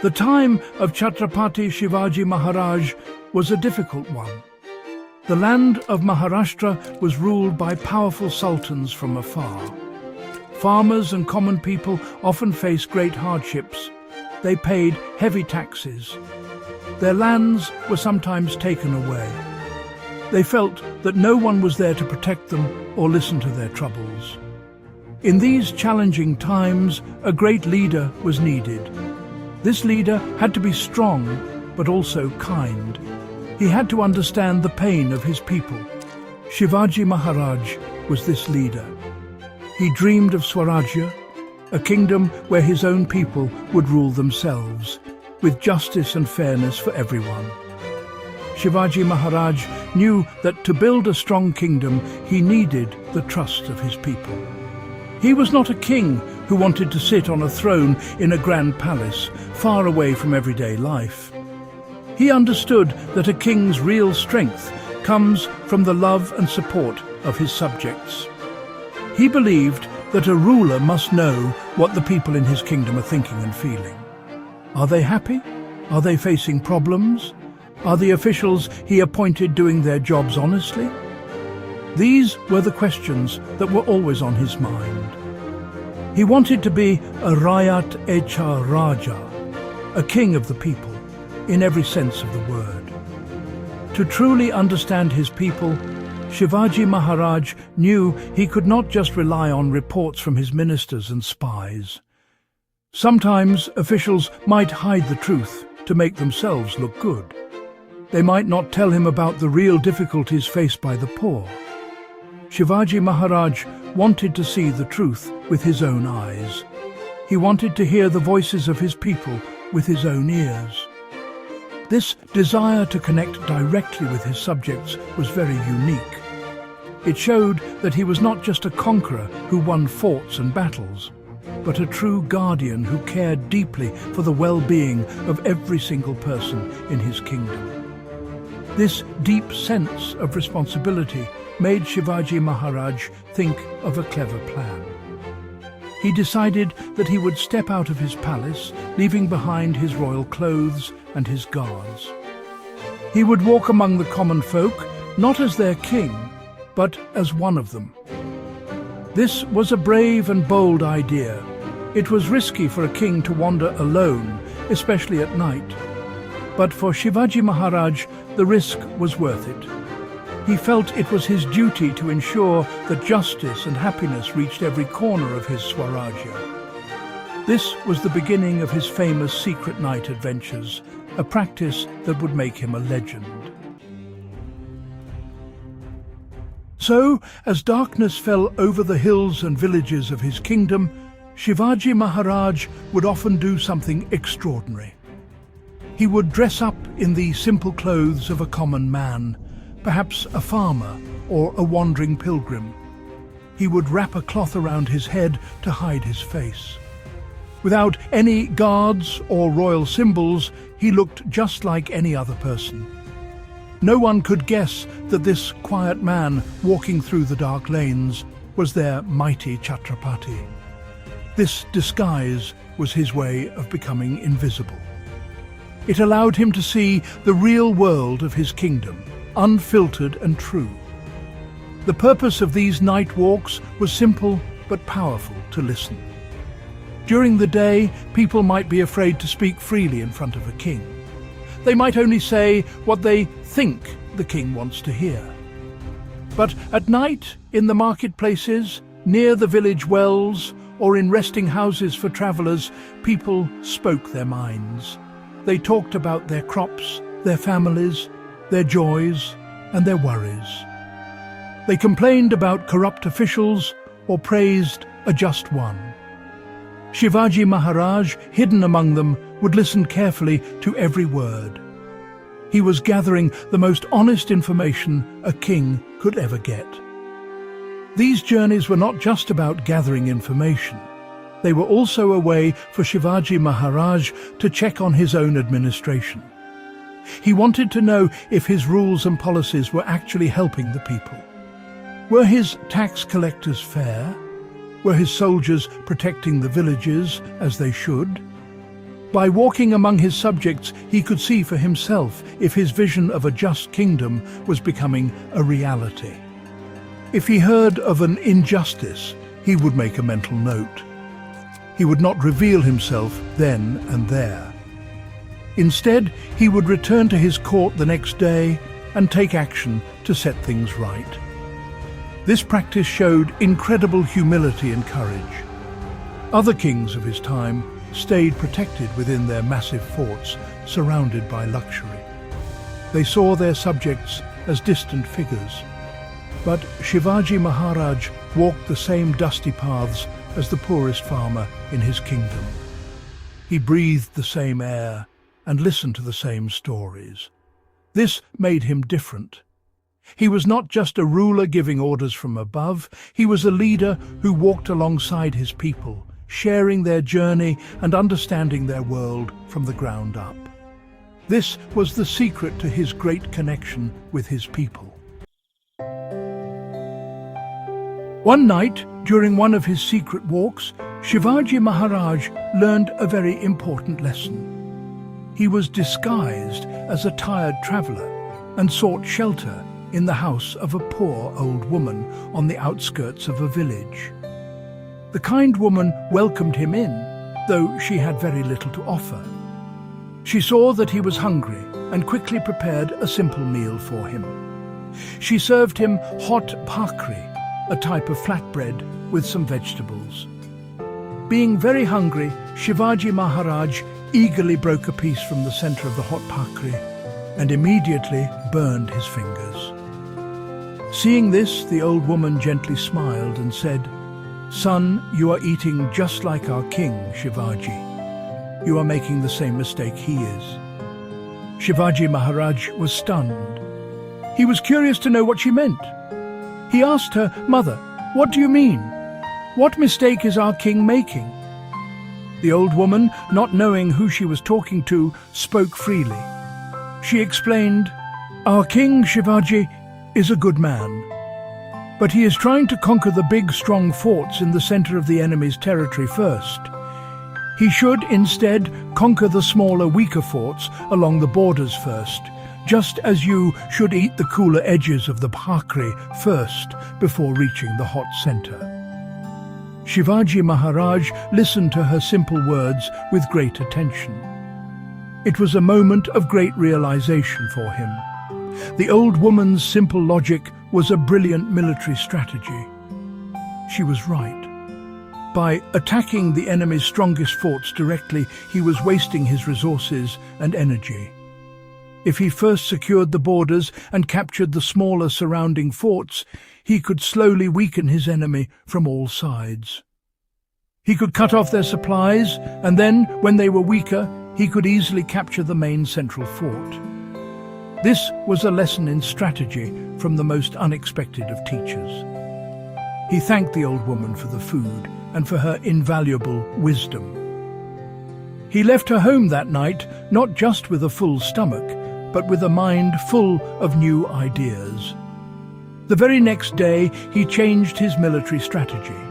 The time of Chhatrapati Shivaji Maharaj was a difficult one. The land of Maharashtra was ruled by powerful sultans from afar. Farmers and common people often faced great hardships. They paid heavy taxes. Their lands were sometimes taken away. They felt that no one was there to protect them or listen to their troubles. In these challenging times, a great leader was needed. This leader had to be strong, but also kind. He had to understand the pain of his people. Shivaji Maharaj was this leader. He dreamed of Swarajya, a kingdom where his own people would rule themselves, with justice and fairness for everyone. Shivaji Maharaj knew that to build a strong kingdom, he needed the trust of his people. He was not a king who wanted to sit on a throne in a grand palace, far away from everyday life. He understood that a king's real strength comes from the love and support of his subjects. He believed that a ruler must know what the people in his kingdom are thinking and feeling. Are they happy? Are they facing problems? Are the officials he appointed doing their jobs honestly? These were the questions that were always on his mind. He wanted to be a Rayat-echa Raja, a king of the people, in every sense of the word. To truly understand his people, Shivaji Maharaj knew he could not just rely on reports from his ministers and spies. Sometimes officials might hide the truth to make themselves look good. They might not tell him about the real difficulties faced by the poor. Shivaji Maharaj wanted to see the truth with his own eyes. He wanted to hear the voices of his people with his own ears. This desire to connect directly with his subjects was very unique. It showed that he was not just a conqueror who won forts and battles, but a true guardian who cared deeply for the well-being of every single person in his kingdom. This deep sense of responsibility made Shivaji Maharaj think of a clever plan. He decided that he would step out of his palace, leaving behind his royal clothes and his guards. He would walk among the common folk, not as their king, but as one of them. This was a brave and bold idea. It was risky for a king to wander alone, especially at night. But for Shivaji Maharaj, the risk was worth it. He felt it was his duty to ensure that justice and happiness reached every corner of his Swarajya. This was the beginning of his famous secret night adventures, a practice that would make him a legend. So, as darkness fell over the hills and villages of his kingdom, Shivaji Maharaj would often do something extraordinary. He would dress up in the simple clothes of a common man, perhaps a farmer or a wandering pilgrim. He would wrap a cloth around his head to hide his face. Without any guards or royal symbols, he looked just like any other person. No one could guess that this quiet man walking through the dark lanes was their mighty Chhatrapati. This disguise was his way of becoming invisible. It allowed him to see the real world of his kingdom, unfiltered and true. The purpose of these night walks was simple but powerful to listen. During the day, people might be afraid to speak freely in front of a king. They might only say what they think the king wants to hear. But at night, in the marketplaces, near the village wells, or in resting houses for travellers, people spoke their minds. They talked about their crops, their families, their joys and their worries. They complained about corrupt officials or praised a just one. Shivaji Maharaj, hidden among them, would listen carefully to every word. He was gathering the most honest information a king could ever get. These journeys were not just about gathering information. They were also a way for Shivaji Maharaj to check on his own administration. He wanted to know if his rules and policies were actually helping the people. Were his tax collectors fair? Were his soldiers protecting the villages as they should? By walking among his subjects, he could see for himself if his vision of a just kingdom was becoming a reality. If he heard of an injustice, he would make a mental note. He would not reveal himself then and there. Instead, he would return to his court the next day and take action to set things right. This practice showed incredible humility and courage. Other kings of his time stayed protected within their massive forts, surrounded by luxury. They saw their subjects as distant figures. But Shivaji Maharaj walked the same dusty paths as the poorest farmer in his kingdom. He breathed the same air and listened to the same stories. This made him different. He was not just a ruler giving orders from above, he was a leader who walked alongside his people, sharing their journey and understanding their world from the ground up. This was the secret to his great connection with his people. One night, during one of his secret walks, Shivaji Maharaj learned a very important lesson. He was disguised as a tired traveller and sought shelter in the house of a poor old woman on the outskirts of a village. The kind woman welcomed him in, though she had very little to offer. She saw that he was hungry and quickly prepared a simple meal for him. She served him hot bhakri, a type of flatbread with some vegetables. Being very hungry, Shivaji Maharaj eagerly broke a piece from the center of the hot bhakri and immediately burned his fingers. Seeing this, the old woman gently smiled and said, "Son, you are eating just like our king, Shivaji. You are making the same mistake he is." Shivaji Maharaj was stunned. He was curious to know what she meant. He asked her, "Mother, what do you mean? What mistake is our king making?" The old woman, not knowing who she was talking to, spoke freely. She explained, "Our king, Shivaji, is a good man, but he is trying to conquer the big, strong forts in the center of the enemy's territory first. He should instead conquer the smaller, weaker forts along the borders first, just as you should eat the cooler edges of the bhakri first before reaching the hot center." Shivaji Maharaj listened to her simple words with great attention. It was a moment of great realization for him. The old woman's simple logic was a brilliant military strategy. She was right. By attacking the enemy's strongest forts directly, he was wasting his resources and energy. If he first secured the borders and captured the smaller surrounding forts, he could slowly weaken his enemy from all sides. He could cut off their supplies, and then, when they were weaker, he could easily capture the main central fort. This was a lesson in strategy from the most unexpected of teachers. He thanked the old woman for the food and for her invaluable wisdom. He left her home that night not just with a full stomach, but with a mind full of new ideas. The very next day, he changed his military strategy.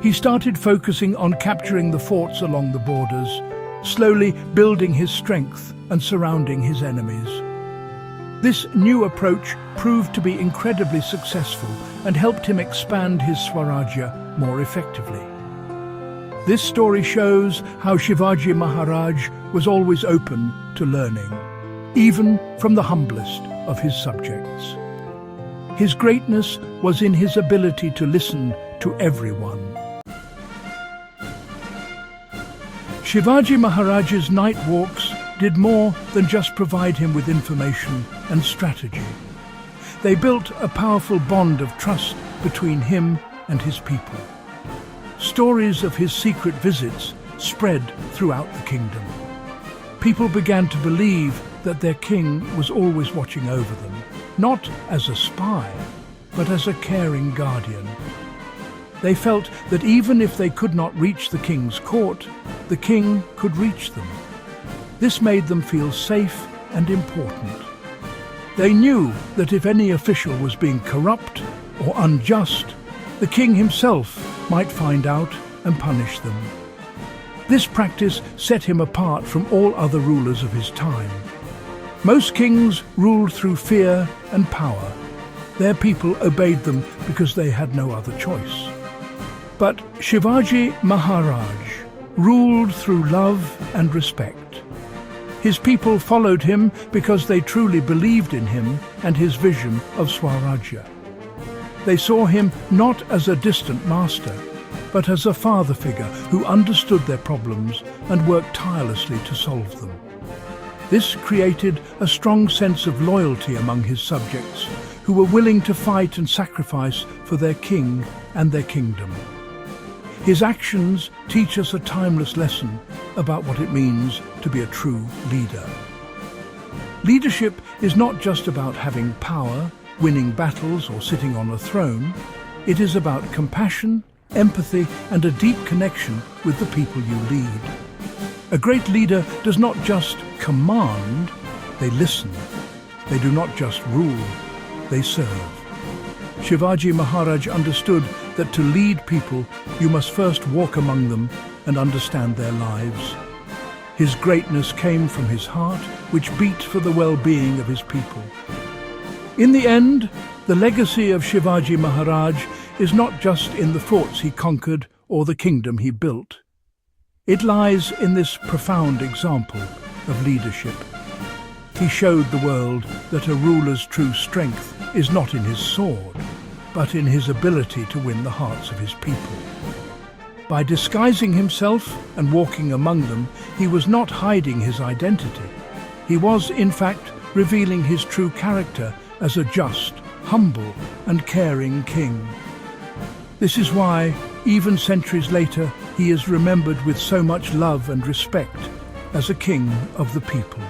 He started focusing on capturing the forts along the borders, slowly building his strength and surrounding his enemies. This new approach proved to be incredibly successful and helped him expand his Swarajya more effectively. This story shows how Shivaji Maharaj was always open to learning, even from the humblest of his subjects. His greatness was in his ability to listen to everyone. Shivaji Maharaj's night walks did more than just provide him with information and strategy. They built a powerful bond of trust between him and his people. Stories of his secret visits spread throughout the kingdom. People began to believe that their king was always watching over them, not as a spy, but as a caring guardian. They felt that even if they could not reach the king's court, the king could reach them. This made them feel safe and important. They knew that if any official was being corrupt or unjust, the king himself might find out and punish them. This practice set him apart from all other rulers of his time. Most kings ruled through fear and power. Their people obeyed them because they had no other choice. But Shivaji Maharaj ruled through love and respect. His people followed him because they truly believed in him and his vision of Swarajya. They saw him not as a distant master, but as a father figure who understood their problems and worked tirelessly to solve them. This created a strong sense of loyalty among his subjects, who were willing to fight and sacrifice for their king and their kingdom. His actions teach us a timeless lesson about what it means to be a true leader. Leadership is not just about having power, winning battles, or sitting on a throne. It is about compassion, empathy, and a deep connection with the people you lead. A great leader does not just command, they listen. They do not just rule, they serve. Shivaji Maharaj understood that to lead people, you must first walk among them and understand their lives. His greatness came from his heart, which beat for the well-being of his people. In the end, the legacy of Shivaji Maharaj is not just in the forts he conquered or the kingdom he built. It lies in this profound example of leadership. He showed the world that a ruler's true strength is not in his sword, but in his ability to win the hearts of his people. By disguising himself and walking among them, he was not hiding his identity. He was, in fact, revealing his true character as a just, humble, and caring king. This is why, even centuries later, he is remembered with so much love and respect as a king of the people.